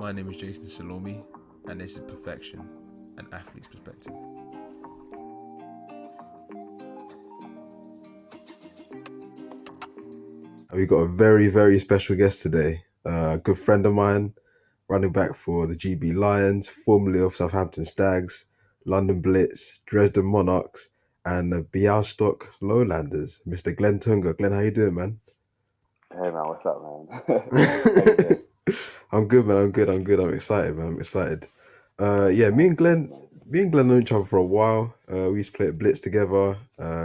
My name is Jason Salomi, and this is Perfection, an athlete's perspective. We got a very, very special guest today. A good friend of mine, running back for the GB Lions, formerly of Southampton Stags, London Blitz, Dresden Monarchs, and the Bialystok Lowlanders, Mr. Glen Toonga. Glen, how you doing, man? Hey man, what's up, man? How you doing? I'm good, man. I'm excited, man. I'm excited. Yeah, Nice, nice. me and Glenn know each other for a while. We used to play at Blitz together.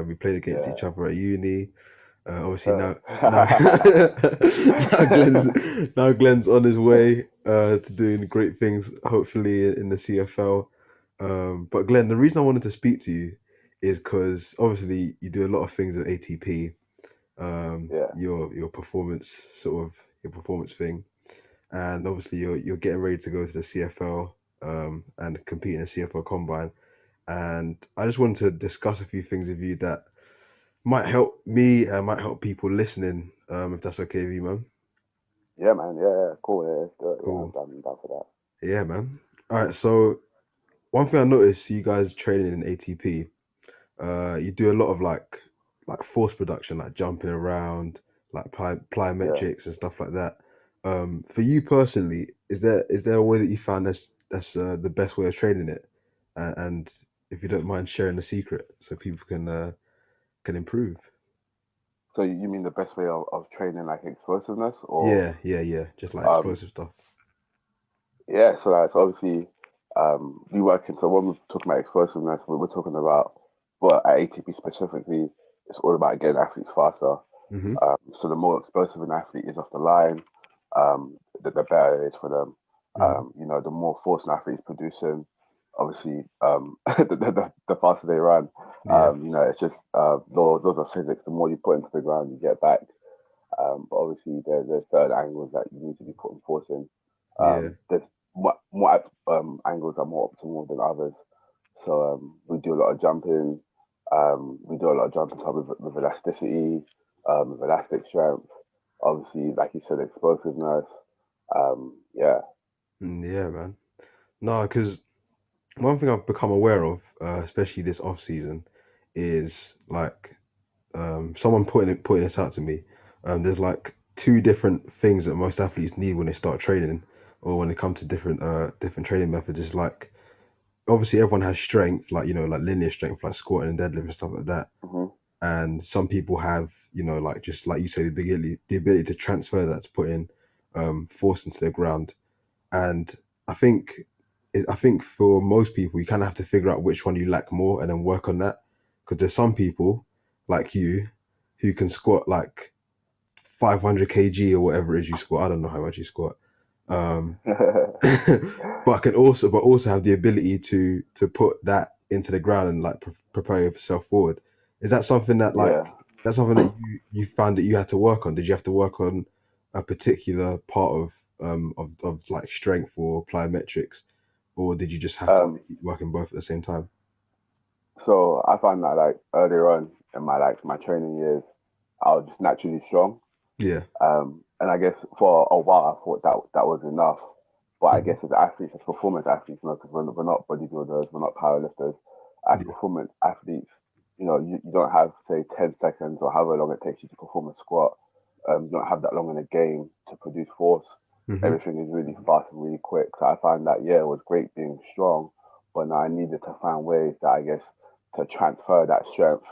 We played against each Yeah. other at uni. Obviously Huh. now now Glenn's on his way to doing great things, hopefully in the CFL. But Glenn, the reason I wanted to speak to you is because obviously you do a lot of things at ATP. Yeah. Your performance your performance thing, and obviously you're getting ready to go to the CFL and compete in the CFL Combine. And I just wanted to discuss a few things with you that might help me and might help people listening, if that's okay with you, man. Yeah, man. Yeah, yeah. Cool. Yeah, let's do it. Yeah, Cool. I'm down for that. Yeah, man. All right. So one thing I noticed, you guys training in ATP, you do a lot of like force production, like jumping around, like Yeah. plyometrics and stuff like that. For you personally, is there a way that you found that's the best way of training it? And if you don't mind sharing the secret, so people can improve. So you mean the best way of training like explosiveness or Yeah. Just like um explosive stuff. yeah, so obviously we work in so when we're talking about explosiveness, we're talking about well at ATP specifically, it's all about getting athletes faster. Hmm. So the more explosive an athlete is off the line, the better it is for them. Hmm. The more force an athlete is producing, obviously, the faster they run. Yeah. It's just those are physics. The more you put into the ground, you get back. But obviously, there's certain angles that you need to be putting force in. Yeah. There's more angles are more optimal than others. So we do a lot of jumping. We do a lot of jumping top with elasticity, with elastic strength. Obviously, like you said, explosiveness. Yeah, Yeah, man. No, because one thing I've become aware of, especially this off season, is like someone putting this out to me. There's like two different things that most athletes need when they start training, or when they come to different training methods. It's like obviously everyone has strength, like like linear strength, like squatting and deadlift and stuff like that. hmm And some people have like just like you say the ability to transfer that to put in force into the ground. And I think I think for most people, you kind of have to figure out which one you lack more and then work on that. Because there's some people like you who can squat like 500 kg or whatever it is you squat. I don't know how much you squat. Um, but also have the ability to put that into the ground and like propel yourself forward. Is that something that yeah. that's something that you found that you had to work on? Did you have to work on a particular part of like strength or plyometrics, or did you just have to Um, keep working both at the same time? so I found that like earlier on in my training years, I was just naturally strong. Yeah. And I guess for a while I thought that was enough. But I Hmm. guess as athletes, as performance athletes, because we're not bodybuilders, we're not powerlifters. As Yeah. performance athletes, you don't have say 10 seconds or however long it takes you to perform a squat. You don't have that long in a game to produce force. Hmm. Everything is really fast and really quick. So I find that yeah, it was great being strong, but now I needed to find ways that I guess to transfer that strength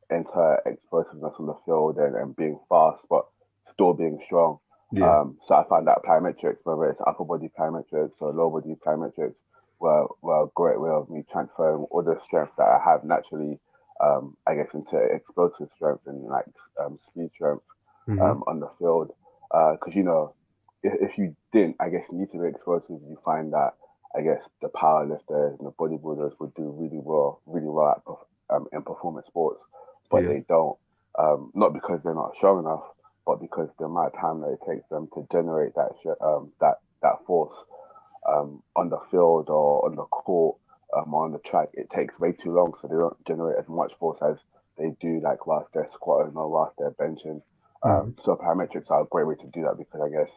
into explosiveness on the field and being fast, but still being strong. Yeah. So I found that plyometrics, whether it's upper body plyometrics or lower body plyometrics, were a great way of me transferring all the strength that I have naturally, I guess, into explosive strength and like speed strength Hmm. on the field. Because if you didn't, I guess, need to be explosive, you find that I guess the power lifters and the bodybuilders would do really well in performance sports, but Yeah. they don't. Not because they're not strong enough, but because the amount of time that it takes them to generate that force on the field or on the court or on the track, it takes way too long, so they don't generate as much force as they do like whilst they're squatting or whilst they're benching. Hmm. So parametrics are a great way to do that because I guess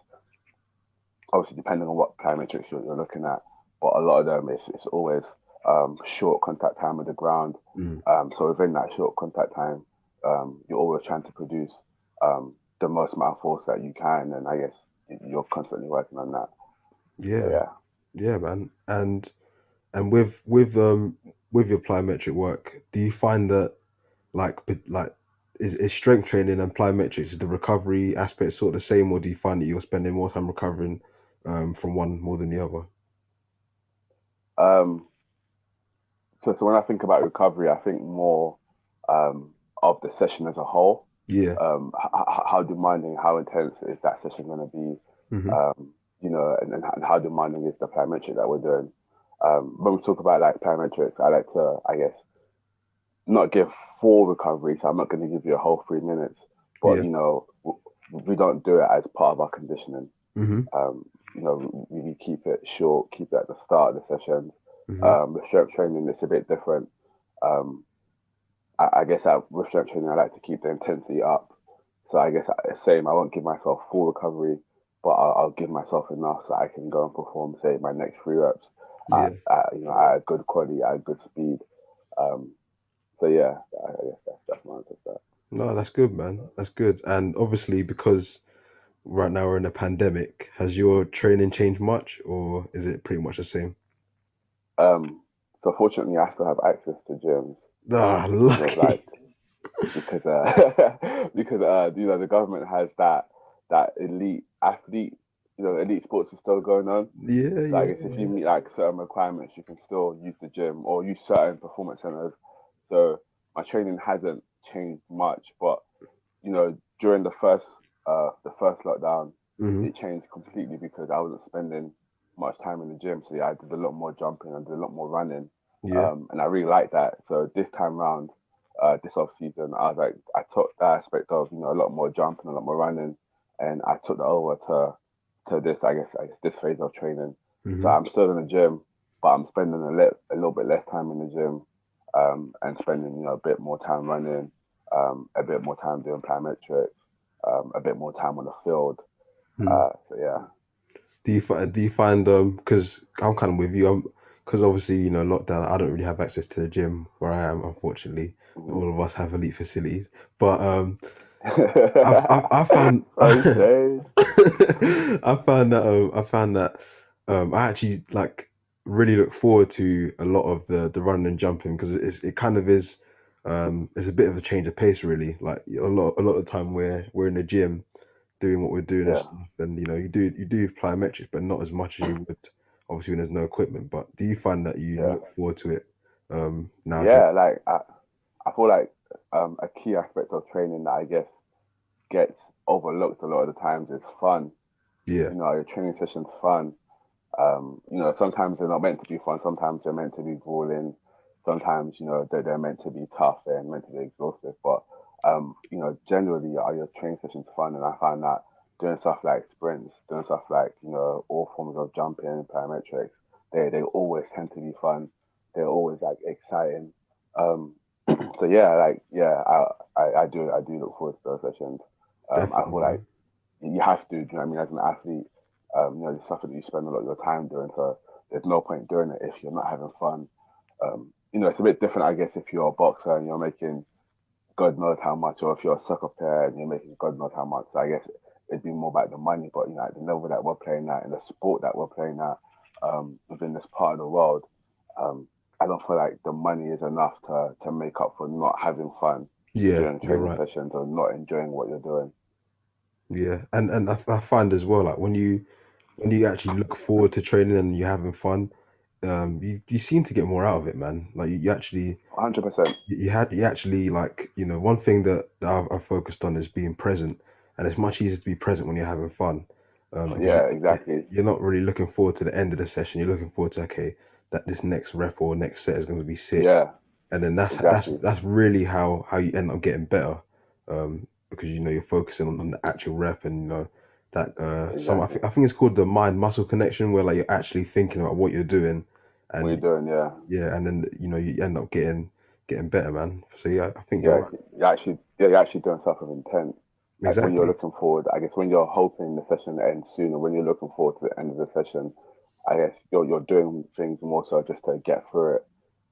obviously depending on what plyometrics you're looking at, but a lot of them it's always short contact time with the ground. Mm. So within that short contact time, you're always trying to produce the most amount of force that you can, and I guess you're constantly working on that. So Yeah, yeah. yeah, man. And with your plyometric work, do you find that like is strength training and plyometrics, is the recovery aspect sort of the same, or do you find that you're spending more time recovering from one more than the other? Um, so when I think about recovery, I think more um, of the session as a whole. Yeah. How demanding, how intense is that session going to be? Hmm. And how demanding is the plyometric that we're doing? When we talk about like plyometrics, I like to, I guess, not give full recovery. So I'm not going to give you a whole 3 minutes, but Yeah. we don't do it as part of our conditioning. Hmm. Um, we keep it short, keep it at the start of the sessions. Hmm. With strength training, it's a bit different. Um, I guess with strength training, I like to keep the intensity up. So I guess same. I won't give myself full recovery, but I'll give myself enough so I can go and perform, say, my next 3 reps Yeah. at a good quality, at a good speed. Um, so yeah, I guess that's my answer to that. No, that's good, man. That's good. And obviously, because right now we're in a pandemic, has your training changed much, or is it pretty much the same? So fortunately, I still have access to gyms Ah, because of like lucky. because the government has that elite athlete, elite sports is still going on. Yeah, So I yeah, guess if you yeah. meet like certain requirements, you can still use the gym or use certain performance centers. So my training hasn't changed much, but during the first lockdown, Hmm. it changed completely because I wasn't spending much time in the gym. So yeah, I did a lot more jumping, I did a lot more running, Yeah. and I really liked that. So this time round, this off season, I was like, I took that aspect of a lot more jumping, a lot more running, and I took that over to this, I guess this phase of training. So Hmm. I'm still in the gym, but I'm spending a little bit less time in the gym, and spending a bit more time running, a bit more time doing plyometrics, a bit more time on the field. So yeah. Do you find because I'm kind of with you, because obviously lockdown, I don't really have access to the gym where I am, unfortunately. Mhm. All of us have elite facilities, but I found So shade. I actually like really look forward to a lot of the running and jumping, because it kind of is it's a bit of a change of pace, really. Like a lot of the time we're in the gym doing what we're doing and Yeah, stuff, and you do plyometrics, but not as much as you would obviously when there's no equipment. But do you find that you yeah, look forward to it now during? yeah. Like I feel like a key aspect of training that I guess gets overlooked a lot of the times is fun. Yeah. Your training session's fun. Sometimes they're not meant to be fun. Sometimes they're meant to be grueling. Sometimes, they're meant to be tough. They're meant to be exhaustive. But, generally, your training sessions fun. And I find that doing stuff like sprints, doing stuff like, all forms of jumping, plyometrics, they always tend to be fun. They're always like exciting. Um, so yeah, yeah, I do look forward to those sessions. I Definitely, feel like man. you have to, do you know what I mean, as an athlete, it's stuff that you spend a lot of your time doing. So there's no point doing it if you're not having fun. It's a bit different, I guess, if you're a boxer and you're making God knows how much, or if you're a soccer player and you're making God knows how much. So I guess it'd be more about the money, but at the level that we're playing at and the sport that we're playing at, within this part of the world, um, I don't feel like the money is enough to make up for not having fun Yeah, during you're training right. sessions or not enjoying what you're doing. Yeah, and I find as well, like when you actually look forward to training and you're having fun, you seem to get more out of it, man. Like you actually 100%. you actually like one thing that I've focused on is being present, and it's much easier to be present when you're having fun, because Yeah, exactly. you're not really looking forward to the end of the session. You're looking forward to, okay, that this next rep or next set is going to be sick, Yeah, and then that's exactly. that's really how you end up getting better, because you're focusing on the actual rep, and that some Exactly. I think it's called the mind muscle connection, where like you're actually thinking about what you're doing, What you're and doing, yeah. yeah, and then you end up getting better, man. So yeah, I think you're Yeah, right. you're actually doing stuff with intent. Like when you're Exactly. looking forward, I guess when you're hoping the session ends sooner, when you're looking forward to the end of the session, I guess you're doing things more so just to get through it,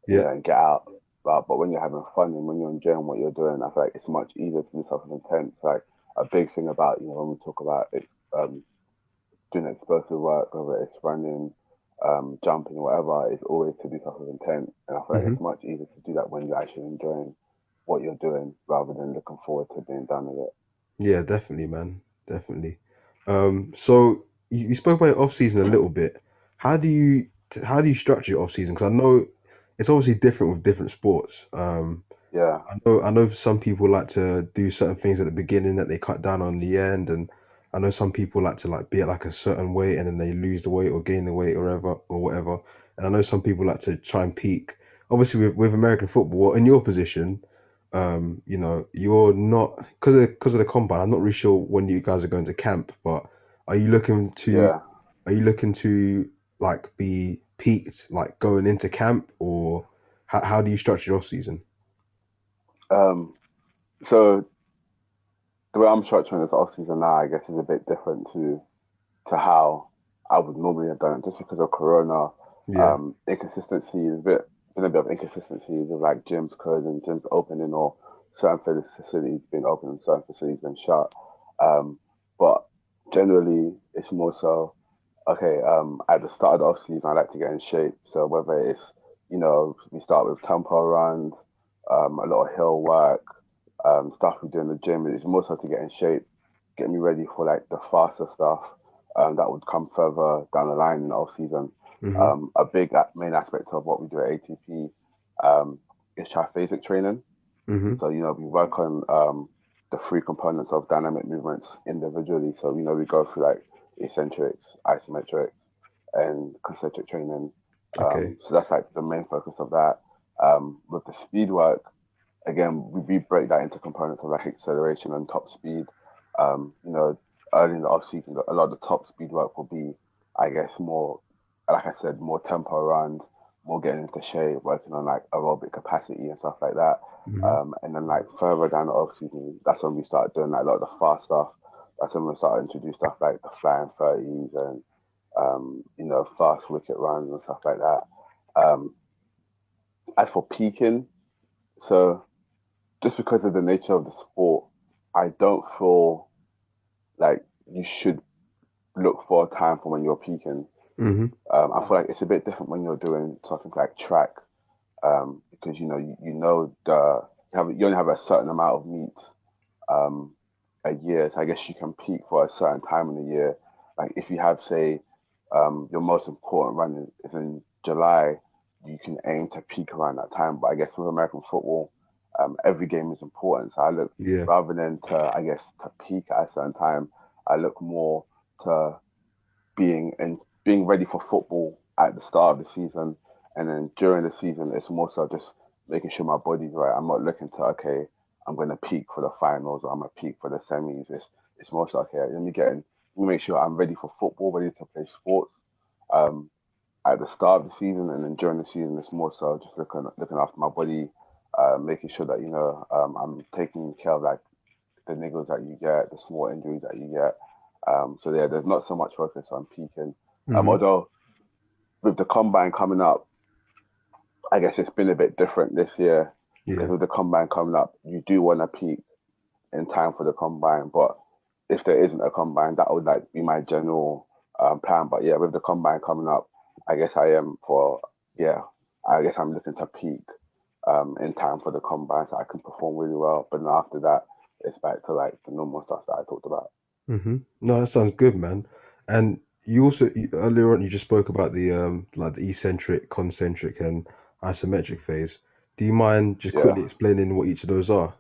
Yeah. and get out. But when you're having fun and when you're enjoying what you're doing, I feel like it's much easier to do something intense. Like a big thing about when we talk about it, doing explosive work, whether it's running, jumping, whatever, it's always to do something intense. And I feel like Hmm. it's much easier to do that when you're actually enjoying what you're doing rather than looking forward to being done with it. Yeah, definitely, man. Definitely. So you spoke about your off season a little bit. How do you how do you structure your off season? Because I know it's obviously different with different sports. Yeah, I know some people like to do certain things at the beginning that they cut down on the end, and I know some people like to like be at like a certain weight and then they lose the weight or gain the weight or whatever. And I know some people like to try and peak. Obviously, with American football, in your position, you're not because of the combine. I'm not really sure when you guys are going to camp, but are you looking to yeah. are you looking to like be peaked like going into camp, or how do you structure your off season? Um, so the way I'm structuring this off season now, I guess, is a bit different to how I would normally have done it, just because of Corona. Yeah. Inconsistency is been a bit of inconsistencies of like gyms closing, gyms opening, or certain facilities being open and certain facilities being shut. Um, but generally, it's more so okay. At the start of the off season, I like to get in shape. So whether it's we start with tempo runs, a lot of hill work, stuff we do in the gym. It's more so to get in shape, get me ready for like the faster stuff that would come further down the line in the off season. Hmm. A big main aspect of what we do at ATP um, is triphasic training. Hmm. So we work on the three components of dynamic movements individually. So we go through like eccentrics, isometrics, and concentric training. Okay. So that's like the main focus of that. With the speed work, again, we break that into components of like acceleration and top speed. You know, early in the off season, a lot of the top speed work will be, I guess, more, like I said, more tempo runs, more getting into shape, working on like aerobic capacity and stuff like that. Hmm. And then like further down the off season, that's when we start doing like a lot of the fast stuff. That's when we start to introduce stuff like the flying 30s and fast wicket runs and stuff like that. Um, as for peaking, so just because of the nature of the sport, I don't feel like you should look for a time for when you're peaking. Hmm. I feel like it's a bit different when you're doing something like track, because you know you only have a certain amount of meet um, a year. So I guess you can peak for a certain time in the year. Like if you have, say, your most important run is in July, you can aim to peak around that time. But I guess with American football, every game is important. So I look Yeah. rather than I guess to peak at a certain time, I look more to being ready for football at the start of the season, and then during the season, it's more so just making sure my body's right. I'm not looking to okay, I'm going to peak for the finals or I'm going to peak for the semis. It's more so okay. Let me make sure I'm ready for football, ready to play sports. Um, at the start of the season, and then during the season, it's more so just looking after my body, making sure that I'm taking care of like the niggles that you get, the small injuries that you get. So yeah, there's not so much focus on peaking. Hmm. Although with the combine coming up, I guess it's been a bit different this year because Yeah. with the combine coming up, you do want to peak in time for the combine. But if there isn't a combine, that would like be my general plan. But yeah, with the combine coming up, I guess I am for yeah, I guess I'm looking to peak in time for the combine so I can perform really well. But then after that, it's back to like the normal stuff that I talked about. No, that sounds good, man. And earlier on you just spoke about the like the eccentric, concentric, and isometric phase. Do you mind just Yeah. quickly explaining what each of those are?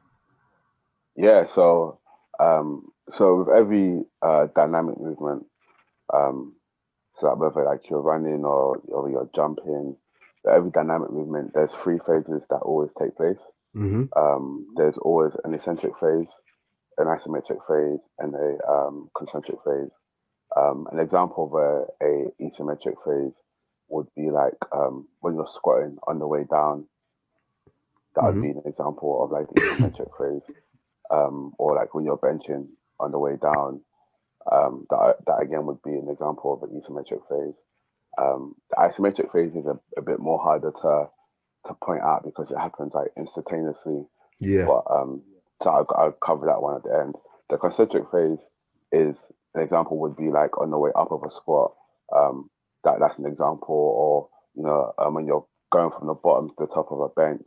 Yeah, so with every dynamic movement, um, so that whether like you're running or you're jumping, for every dynamic movement, there's three phases that always take place. Hmm. There's always an eccentric phase, an isometric phase, and a concentric phase. An example of a eccentric phase would be like when you're squatting on the way down. That would Hmm. be an example of like the eccentric phase. Or like when you're benching. on the way down. That again would be an example of an eccentric phase. The isometric phase is a bit more harder to point out because it happens like instantaneously. Yeah. But so I'll cover that one at the end. The concentric phase is an example would be like on the way up of a squat. Um, that's an example, or when you're going from the bottom to the top of a bench.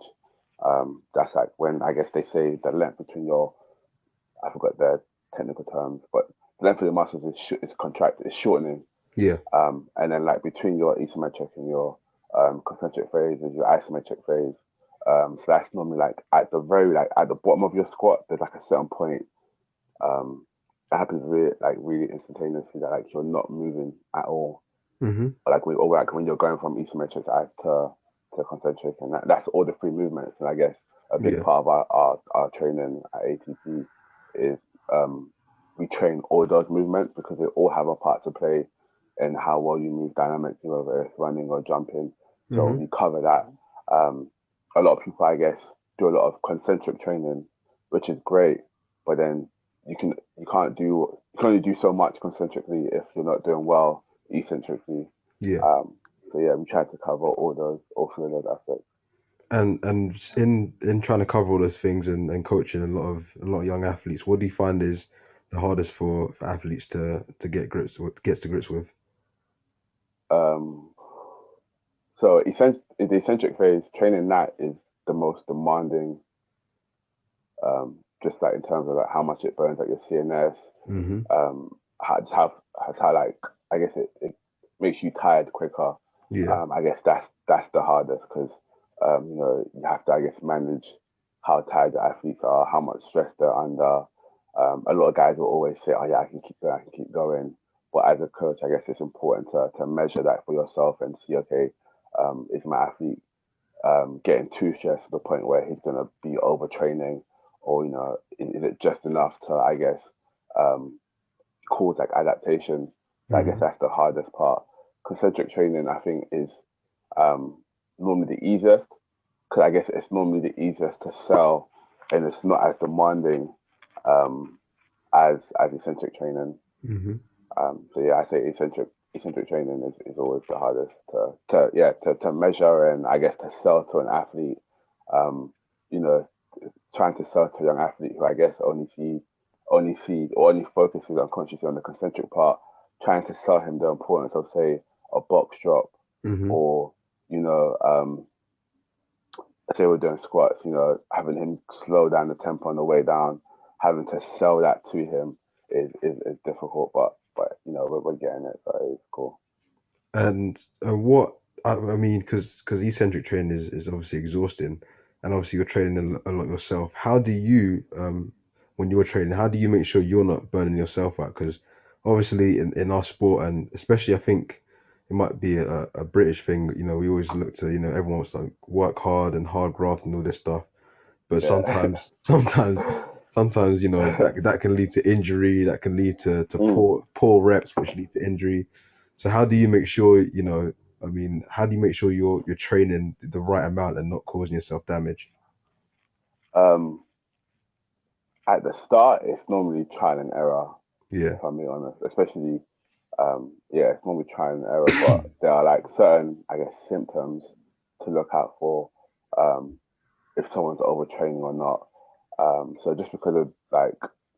That's like when I guess they say the length between your, I forgot the technical terms, but the length of your muscles is contracted, is shortening. Yeah. And then like between your eccentric and your concentric phase is your isometric phase. So that's normally like at the very like at the bottom of your squat. There's like a certain point um, that happens really instantaneously that like you're not moving at all. Mm-hmm. Like when you're going from eccentric to concentric, and that's all the three movements. And I guess a big Yeah. part of our training at ATP is we train all those movements because they all have a part to play in how well you move dynamically, whether it's running or jumping. So Mm-hmm. we cover that. Um, a lot of people, I guess, do a lot of concentric training, which is great, but then you can only do so much concentrically if you're not doing well eccentrically. Yeah. Um, so yeah, we try to cover all three of those aspects. And in trying to cover all those things and coaching a lot of young athletes, what do you find is the hardest for athletes to gets to grips with? Um, so the eccentric phase training that is the most demanding, just like in terms of like how much it burns at your CNS, Mm-hmm. how like I guess it makes you tired quicker. Yeah. I guess that's the hardest because you have to I guess manage how tired the athletes are, how much stress they're under. A lot of guys will always say, "Oh yeah, I can keep going." But as a coach, I guess it's important to measure that for yourself and see, okay, is my athlete getting too stressed to the point where he's going to be overtraining, or is it just enough to I guess um, cause like adaptation. I guess Mm-hmm. that's the hardest part. Concentric training, I think, is um, normally the easiest because I guess it's normally the easiest to sell, and it's not as demanding um, as eccentric training. Mm-hmm. So yeah, I say eccentric training is always the hardest to measure and I guess to sell to an athlete. Um, you know, trying to sell to a young athlete who I guess only focuses unconsciously on the concentric part, trying to sell him the importance of say a box drop Mm-hmm. or you know say we're doing squats, having him slow down the tempo on the way down, having to sell that to him is difficult, but we're getting it, so it's cool. And what I mean, because eccentric training is obviously exhausting, and obviously you're training a lot yourself. How do you when you're training, how do you make sure you're not burning yourself out? Because obviously in our sport, and especially I think it might be a British thing. We always look to everyone wants to like, work hard and hard graft and all this stuff. But Yeah. sometimes that can lead to injury, that can lead to Mm. poor reps, which lead to injury. So how do you make sure how do you make sure you're training the right amount and not causing yourself damage? um, at the start, it's normally trial and error, Yeah. if I'm being honest. Especially, yeah, it's normally trial and error. But there are like certain, I guess, symptoms to look out for um, if someone's overtraining or not. So just because of like,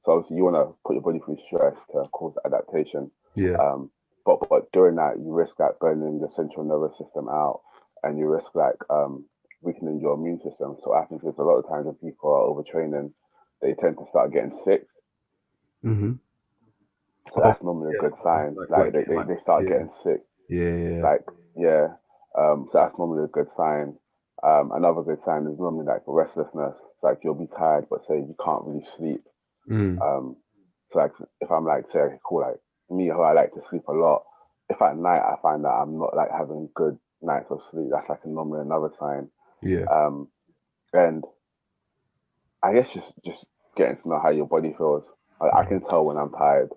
so obviously you want to put your body through stress to cause adaptation. Yeah. Um, but during that, you risk like burning your central nervous system out, and you risk like weakening your immune system. So I think there's a lot of times when people are overtraining, they tend to start getting sick. Mm-hmm. So Oh, that's normally a yeah. good sign. Like Like they, getting they, like they start yeah, getting sick. yeah, yeah. Like yeah. So that's normally a good sign. Another good sign is normally like restlessness. Like you'll be tired, but say you can't really sleep. Mm, Um, so like if I'm like say okay, cool, like me who I like to sleep a lot, if at night I find that I'm not like having good nights of sleep, that's like normally another sign. yeah. Um, and I guess just getting to know how your body feels. I Mm-hmm. can tell when I'm tired.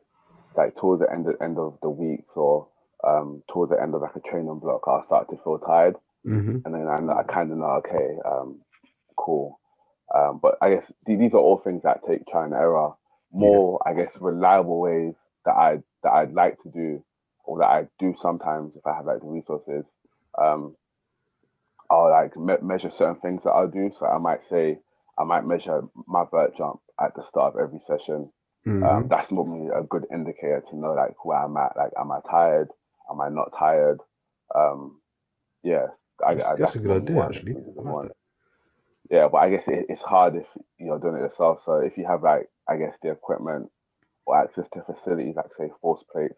Like towards the end of the week or towards the end of like a training block, I'll start to feel tired, Mm-hmm. and then I kind of know okay, cool. But I guess these are all things that take trial and error. Yeah. more, I guess, reliable ways that I'd like to do, or that I do sometimes if I have like the resources. Um, I'll like measure certain things that I'll do. So I might say I might measure my vert jump at the start of every session. Hmm. That's normally a good indicator to know like where I'm at. Like, am I tired? Am I not tired? Um, yeah, That's that's a good normally idea, one. actually. I like that. Yeah, but I guess it's hard if you're doing it yourself. So if you have like, I guess, the equipment or access to facilities like say force plates,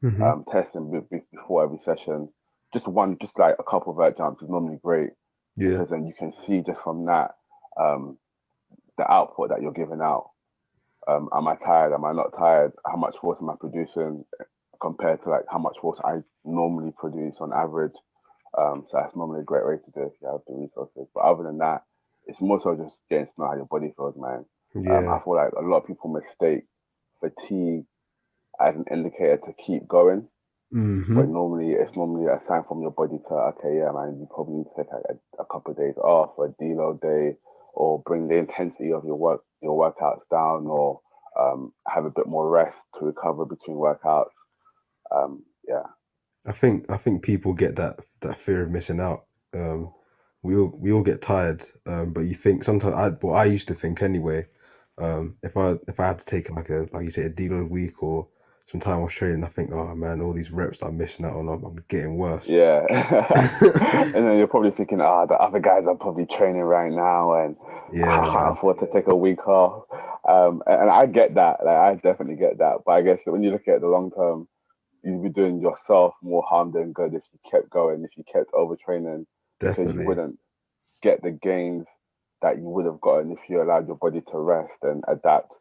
Hmm. testing before every session, just like a couple of vert jumps is normally great, Yeah. because then you can see just from that, um, the output that you're giving out. Am I tired? Am I not tired? How much force am I producing compared to like how much force I normally produce on average? So that's normally a great way to do it if you have the resources. But other than that, it's more so just getting to know how your body feels, man. I Yeah. feel like a lot of people mistake fatigue as an indicator to keep going, but Hmm. normally it's normally a sign from your body to, okay, yeah, man, you probably need to take a couple of days off, or a deload day, or bring the intensity of your workouts down, or have a bit more rest to recover between workouts. Yeah, I think people get that fear of missing out. We all get tired, but you think sometimes I used to think anyway. If I had to take like you say a deload week or some time off training, I think, oh man, all these reps that I'm missing out on, I'm getting worse. yeah. And then you're probably thinking, the other guys are probably training right now, and I Yeah, can't man, afford to take a week off. And I get that, like I definitely get that. But I guess when you look at the long term, you'd be doing yourself more harm than good if you kept going, if you kept overtraining, because you definitely, wouldn't get the gains that you would have gotten if you allowed your body to rest and adapt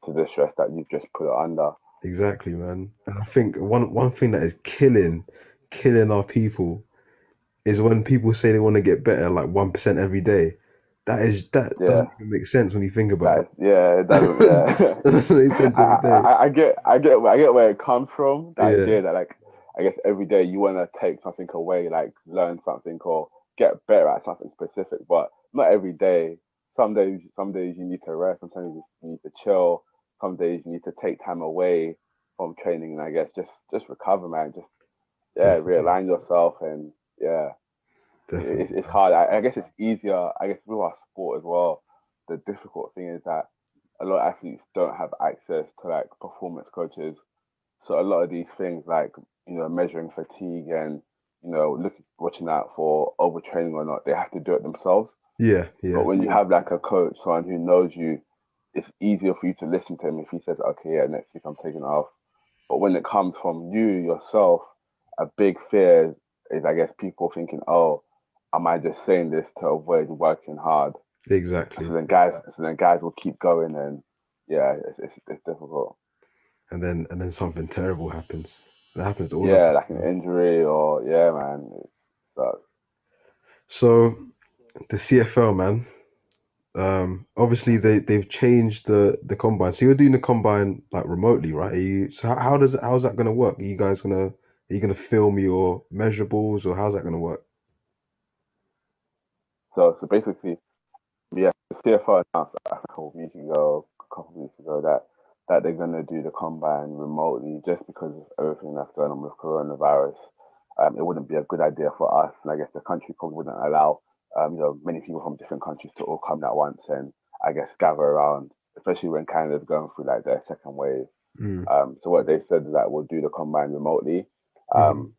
to the stress that you've just put it under. exactly, man. And I think one thing that is killing our people is when people say they want to get better like 1% every day. That Yeah, doesn't even make sense when you think about that it. is, yeah, it doesn't. Yeah, That doesn't make sense every day. I get where it comes from. The Yeah, idea that like, I guess every day you want to take something away, like learn something or get better at something specific, but not every day. Some days you need to rest. Sometimes you need to chill. Some days you need to take time away from training, and I guess just recover, man. Just, yeah, definitely, realign yourself, and yeah, definitely, it's man. hard. I guess it's easier. I guess with our sport as well, the difficult thing is that a lot of athletes don't have access to like performance coaches. So a lot of these things, like, measuring fatigue and, watching out for overtraining or not, they have to do it themselves. Yeah, But yeah, when you have like a coach, someone who knows you, it's easier for you to listen to him if he says, okay, yeah, next week I'm taking off. But when it comes from you yourself, a big fear is, I guess, people thinking, oh, am I just saying this to avoid working hard? So exactly. then guys will keep going, and yeah, it's difficult. And then something terrible happens. That happens to all of Yeah, us, like an man. injury, or yeah, man. It sucks. So the CFL, man. Obviously they've changed the combine. So you're doing the combine like remotely, right? So how's that gonna work? Are you gonna film your measurables or how's that gonna work? So basically, yeah, the CFO announced a couple of weeks ago that they're gonna do the combine remotely just because of everything that's going on with coronavirus. It wouldn't be a good idea for us, and I guess the country probably wouldn't allow many people from different countries to all come at once and I guess gather around, especially when Canada's going through like their second wave. Mm, So what they said is that we'll do the combine remotely, hmm. um,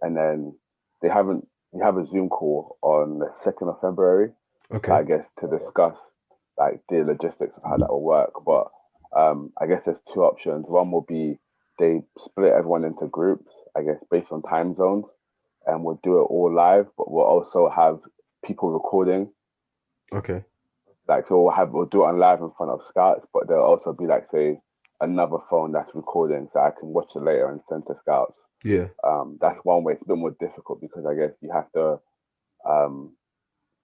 and then they haven't. We have a Zoom call on the 2nd of February, Okay. I guess, to discuss like the logistics of how that will work. But I guess there's two options. One will be they split everyone into groups, I guess, based on time zones, and we'll do it all live. But we'll also have people recording. Okay. Like, so we'll do it on live in front of scouts, but there'll also be like, say, another phone that's recording, so I can watch it later and send to scouts. Yeah. That's one way. It's a bit more difficult because I guess um,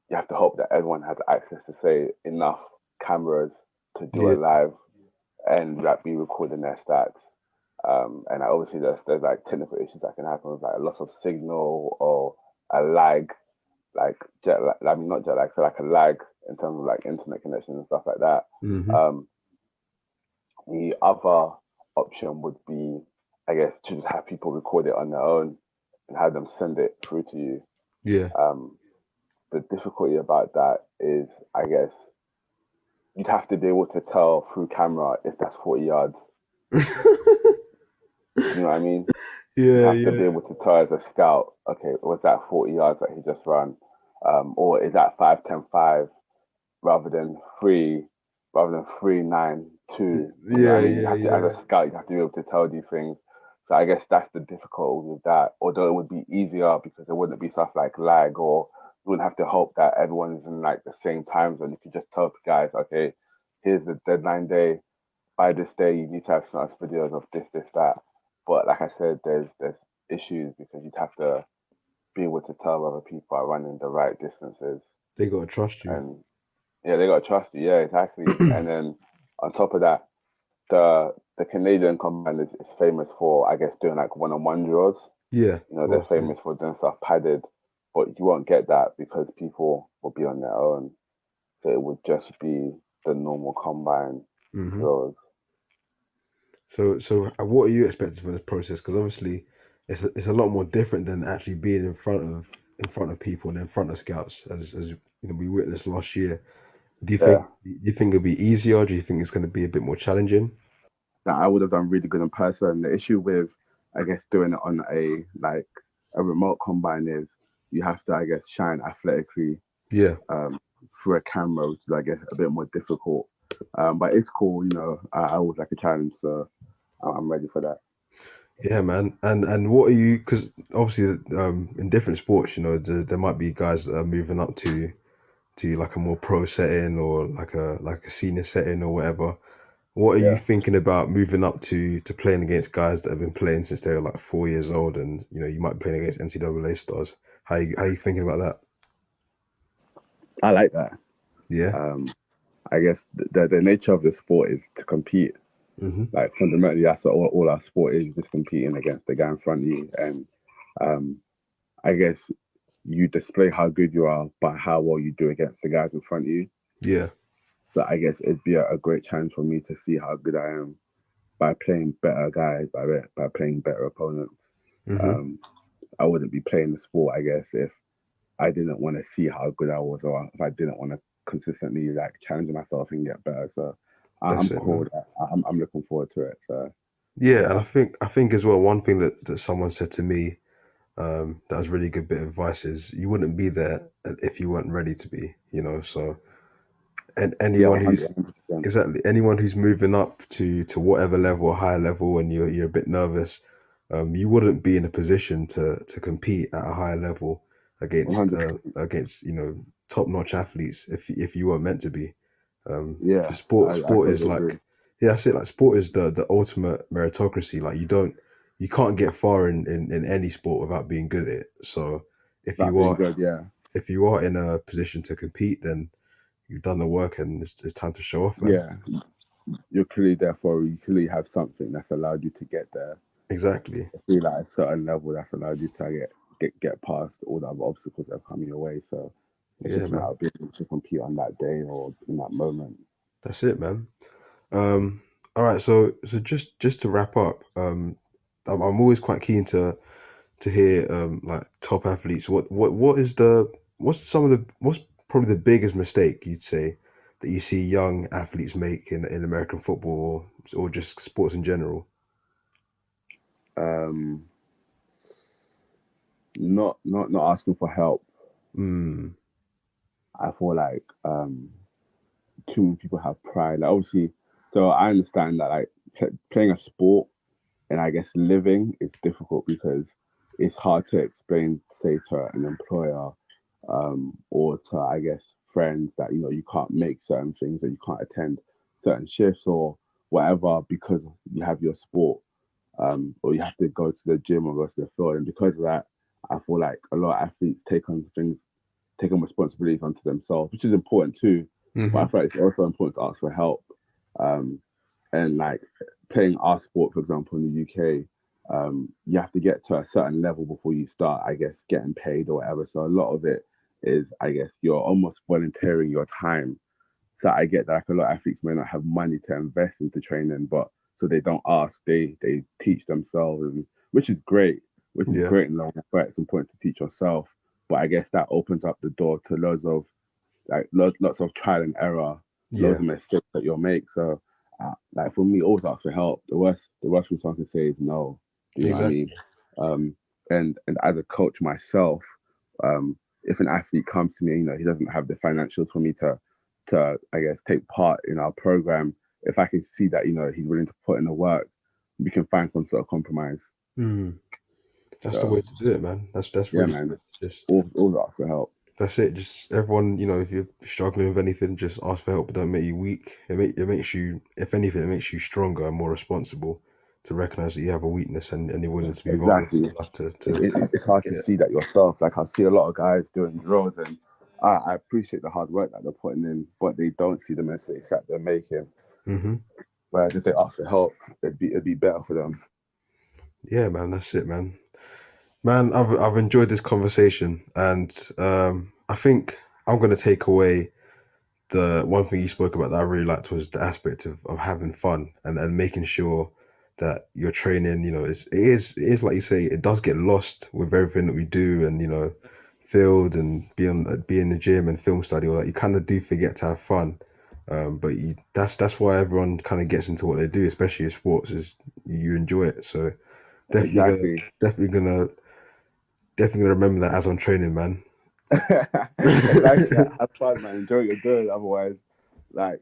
you have to hope that everyone has access to say enough cameras to do Yeah. it live and like be recording their stats. And obviously there's like technical issues that can happen with like a loss of signal or a lag, like jet lag. I mean, not jet lag, so like a lag in terms of like internet connection and stuff like that. Hmm. Um, The other option would be, I guess, to just have people record it on their own and have them send it through to you. Yeah. Um, the difficulty about that is, I guess, you'd have to be able to tell through camera if that's 40 yards. Do you know what I mean? You'd Yeah, have to yeah. be able to tell as a scout, okay, was that 40 yards that he just ran? Or is that 5-10-5 rather than rather than 3-9-2? You know what I Yeah, mean? You yeah, have to, as yeah. a scout, you have to be able to tell these things. So I guess that's the difficulty with that. Although it would be easier because there wouldn't be stuff like lag, or you wouldn't have to hope that everyone is in like the same time zone. You could just tell the guys, okay, here's the deadline day. By this day, you need to have some videos of this, this, that. But like I said, there's issues because you'd have to be able to tell whether people are running the right distances. They gotta trust you. And yeah, they got to trust you. Yeah, exactly. And then on top of that, the Canadian combine is famous for, I guess, doing like one-on-one draws. Yeah, You of know, they're course. Yeah. famous for doing stuff padded, but you won't get that because people will be on their own. So it would just be the normal combine Hmm. draws. So what are you expecting from this process? Because obviously, it's a lot more different than actually being in front of people and in front of scouts, as you know we witnessed last year. Yeah. Do you think it'll be easier? Do you think it's going to be a bit more challenging? That I would have done really good in person. The issue with, I guess, doing it on a remote combine is you have to, I guess, shine athletically Yeah, um, through a camera, which is, I guess, a bit more difficult. But it's cool, you know. I always like a challenge, so I'm ready for that. yeah, man. And what are you? Because obviously, in different sports, you know, there might be guys that are moving up to like a more pro setting or like a senior setting or whatever. What are you Yeah. thinking about moving up to playing against guys that have been playing since they were like 4 years old, and you know you might be playing against NCAA stars? How you thinking about that? I like that. Yeah. Um, I guess the nature of the sport is to compete. Hmm. Like fundamentally, that's what all our sport is, just competing against the guy in front of you. And um, I guess you display how good you are by how well you do against the guys in front of you. Yeah. So I guess it'd be a great challenge for me to see how good I am by playing better guys, by playing better opponents. Hmm. Um, I wouldn't be playing the sport, I guess, if I didn't want to see how good I was, or if I didn't want to consistently like challenge myself and get better. So That's I'm it, cool man. with that. I'm looking forward to it. So Yeah, and yeah, I think as well one thing that someone said to me that was really good bit of advice is you wouldn't be there if you weren't ready to be. You know, so and yeah, anyone who's 100%. exactly anyone who's moving up to whatever level or higher level and you're a bit nervous, you wouldn't be in a position to compete at a higher level against you know top notch athletes if you weren't meant to be. For Yeah, I sport is totally agree. like yeah, that's it. Like sport is the ultimate meritocracy. Like you can't get far in any sport without being good at it. So if That you being are good, yeah, if you are in a position to compete, then you've done the work and it's time to show off, man. yeah, you're clearly there for you clearly have something that's allowed you to get there. Exactly. I feel like a certain level that's allowed you to get past all the other obstacles that have come your way. So it's Yeah, just a matter man. of being able to compete on that day or in that moment. That's it, man. All right. So just to wrap up, I'm always quite keen to hear like top athletes. What is the what's some of the what's probably the biggest mistake you'd say that you see young athletes make in American football or just sports in general? Um, not asking for help. Mm, I feel like too many people have pride. Like obviously, so I understand that like playing a sport and I guess living is difficult because it's hard to explain, say, to an employer or to, I guess, friends that, you know, you can't make certain things or you can't attend certain shifts or whatever because you have your sport or you have to go to the gym or go to the field. And because of that, I feel like a lot of athletes take on responsibilities onto themselves, which is important too. But I hmm. feel like it's also important to ask for help. Um, and like playing our sport, for example, in the UK, you have to get to a certain level before you start, I guess, getting paid or whatever. So a lot of it is, I guess, you're almost volunteering your time So I get that like, a lot of athletes may not have money to invest into training, but so they don't ask, they teach themselves, and which is Yeah, great in long run. It's important to teach yourself, but I guess that opens up the door to loads of lots of trial and error, yeah, loads of mistakes that you'll make. So, like for me, always ask for help. The worst thing someone can say is no. Do you know what I mean? exactly. Um, and as a coach myself, if an athlete comes to me, he doesn't have the financials for me to I guess take part in our program. If I can see that he's willing to put in the work, we can find some sort of compromise. Mm, that's the So way to do it, man. That's yeah, really man, good. Just always ask for help. that's it. Just everyone, if you're struggling with anything, just ask for help. But don't make you weak. It makes you, if anything, it makes you stronger and more responsible to recognize that you have a weakness and you're willing to be vulnerable Exactly. enough to It's hard get to it. see that yourself. Like I see a lot of guys doing drills, and I appreciate the hard work that they're putting in, but they don't see the mistakes that they're making. Hmm. Whereas if they ask for help, it'd be better for them. Yeah, man. That's it, man. Man, I've enjoyed this conversation, and I think I'm gonna take away the one thing you spoke about that I really liked was the aspect of having fun and making sure that your training, it is like you say, it does get lost with everything that we do, and field and be in the gym and film study, or like you kind of do forget to have fun. But that's why everyone kind of gets into what they do, especially in sports, is you enjoy it. So definitely gonna Exactly. definitely gonna definitely gonna remember that as I'm training, man. Exactly. Have fun, man. Enjoy what you're doing. Otherwise, like,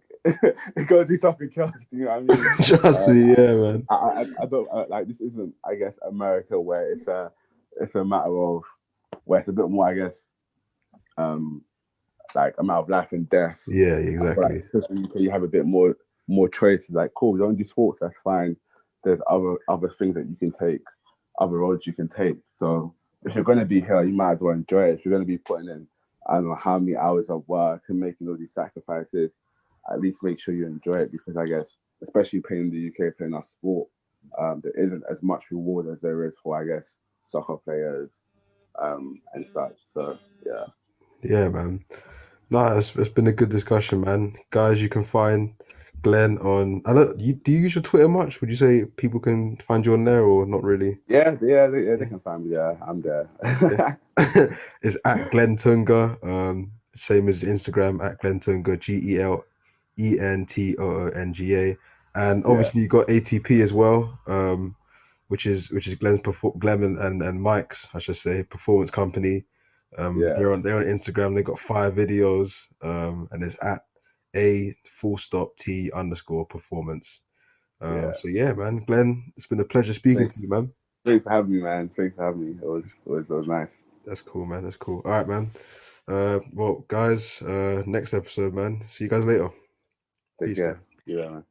go do something else. Do you know what I mean? Trust Um, me, yeah, man. I don't like this. Isn't I guess America where it's a matter of where it's a bit more I guess um like a matter of life and death. Yeah, I feel like exactly. especially in UK, you have a bit more choices. Like, cool, you don't do sports, that's fine. There's other things that you can take, other roads you can take. So if you're gonna be here, you might as well enjoy it. If you're gonna be putting in, I don't know how many hours of work and making all these sacrifices, at least make sure you enjoy it because I guess, especially playing in the UK, playing our sport, there isn't as much reward as there is for I guess soccer players and such. So yeah. Yeah, man. No, it's been a good discussion, man. Guys, you can find Glenn on. I don't. Do you use your Twitter much? Would you say people can find you on there or not really? Yeah, they Yeah, can find me there. I'm there. yeah. It's at Glen Toonga. Same as Instagram at Glen Toonga. GlenToonga. And Yeah, obviously you got ATP as well. Which is Glenn and Mike's, I should say, performance company. yeah, They're on Instagram. They got 5 videos. And it's at a full stop T underscore performance. yeah. So yeah, man, Glenn, it's been a pleasure speaking Thanks, to you, man. thanks for having me, man. Thanks for having me. It was nice. That's cool, man. That's cool. All right, man. Well, guys, next episode, man. See you guys later. Take Peace, care. man. Yeah, man.